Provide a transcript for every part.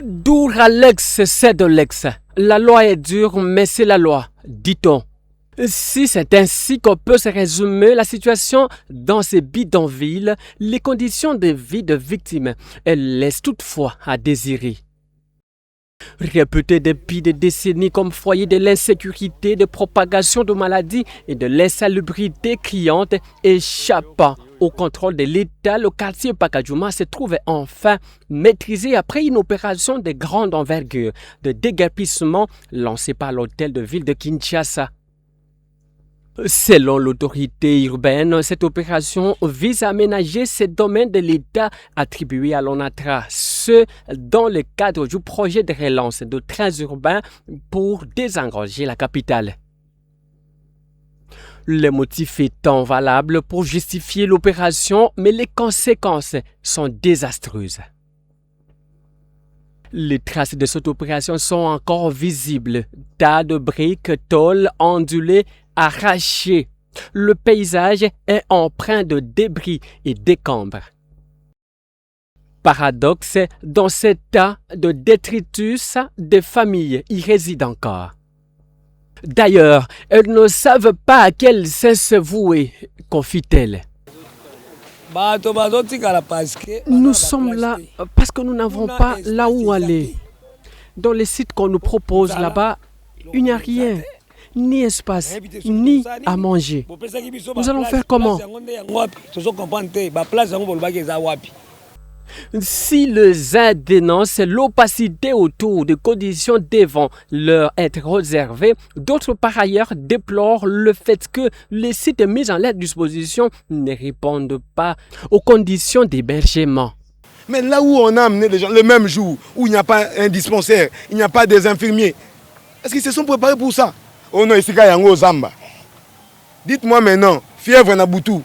Duralex, c'est de l'ex. La loi est dure, mais c'est la loi, dit-on. Si c'est ainsi qu'on peut se résumer la situation dans ces bidonvilles, les conditions de vie de victimes, elles laissent toutefois à désirer. Réputés depuis des décennies comme foyer de l'insécurité, de propagation de maladies et de l'insalubrité criante, échappant au contrôle de l'État, le quartier Pakajouma se trouvait enfin maîtrisé après une opération de grande envergure de déguerpissement lancée par l'hôtel de ville de Kinshasa. Selon l'autorité urbaine, cette opération vise à aménager ces domaines de l'État attribués à l'ONATRA, ce dans le cadre du projet de relance de trains urbains pour désengorger la capitale. Le motif étant valable pour justifier l'opération, mais les conséquences sont désastreuses. Les traces de cette opération sont encore visibles. Tas de briques, tôles, ondulées, arrachées. Le paysage est empreint de débris et décombres. Paradoxe, dans cet tas de détritus, des familles y résident encore. D'ailleurs, elles ne savent pas à quel sens se vouer, confie-t-elle. Nous sommes là parce que nous n'avons pas là où aller. Dans les sites qu'on nous propose là-bas, il n'y a rien, ni espace, ni à manger. Nous allons faire comment? Si les uns dénoncent l'opacité autour des conditions devant leur être réservées, d'autres par ailleurs déplorent le fait que les sites mis en leur disposition ne répondent pas aux conditions d'hébergement. Mais là où on a amené les gens, le même jour, où il n'y a pas un dispensaire, il n'y a pas des infirmiers, est-ce qu'ils se sont préparés pour ça? Oh non, ici, il y a un Zamba. Dites-moi maintenant, fièvre na Boutou.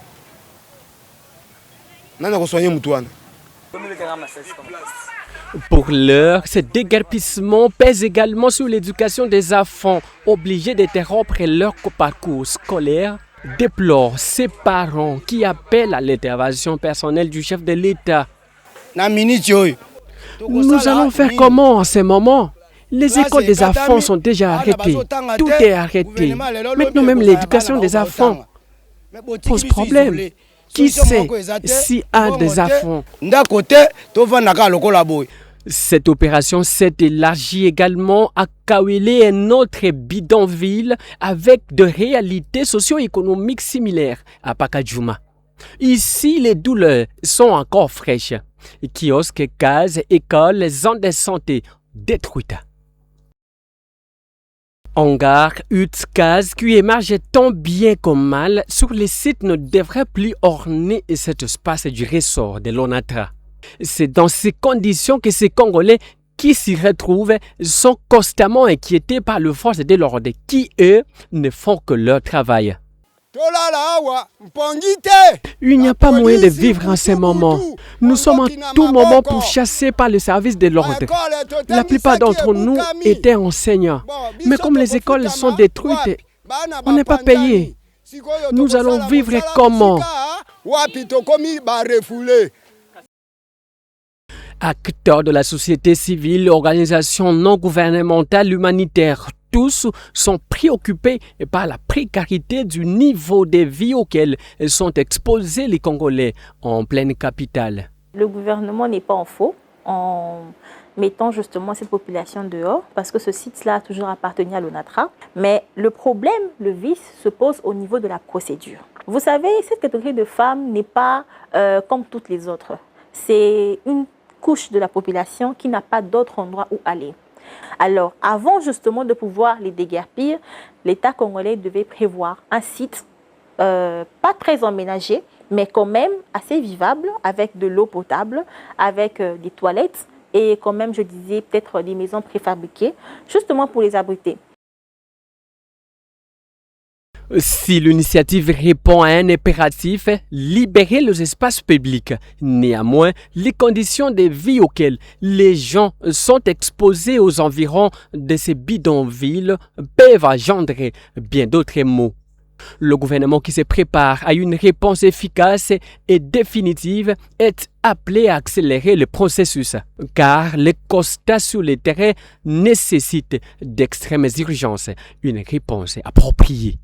Pour l'heure, ce déguerpissement pèse également sur l'éducation des enfants, obligés d'interrompre leur parcours scolaire, déplorent ces parents qui appellent à l'intervention personnelle du chef de l'État. Nous allons faire comment en ce moment? Les écoles des enfants sont déjà arrêtées. Tout est arrêté. Maintenant même l'éducation des enfants pose problème. Qui sait s'il y a des enfants? Cette opération s'est élargie également à Kawele, un autre bidonville avec de réalités socio-économiques similaires à Pakajouma. Ici, les douleurs sont encore fraîches. Kiosques, cases, écoles, zones de santé détruites. Hangars, huttes, cases qui émergent tant bien que mal sur les sites ne devraient plus orner cet espace du ressort de l'ONATRA. C'est dans ces conditions que ces Congolais qui s'y retrouvent sont constamment inquiétés par les forces de l'ordre qui, eux, ne font que leur travail. Il n'y a pas moyen de vivre en ce moment. Nous sommes en tout moment pourchassés par les services de l'ordre. La plupart d'entre nous étaient enseignants. Mais comme les écoles sont détruites, on n'est pas payé. Nous allons vivre comment? Acteurs de la société civile, organisations non gouvernementales, humanitaires, tous sont préoccupés par la précarité du niveau de vie auquel sont exposés les Congolais en pleine capitale. Le gouvernement n'est pas en faux en mettant justement cette population dehors parce que ce site-là a toujours appartenu à l'ONATRA. Mais le problème, le vice, se pose au niveau de la procédure. Vous savez, cette catégorie de femmes n'est pas comme toutes les autres. C'est une couche de la population qui n'a pas d'autre endroit où aller. Alors, avant justement de pouvoir les déguerpir, l'État congolais devait prévoir un site pas très emménagé, mais quand même assez vivable, avec de l'eau potable, avec des toilettes et quand même, je disais, peut-être des maisons préfabriquées, justement pour les abriter. Si l'initiative répond à un impératif, libérer les espaces publics. Néanmoins, les conditions de vie auxquelles les gens sont exposés aux environs de ces bidonvilles peuvent engendrer bien d'autres maux. Le gouvernement qui se prépare à une réponse efficace et définitive est appelé à accélérer le processus, car les constats sur le terrain nécessitent d'extrêmes urgences, une réponse appropriée.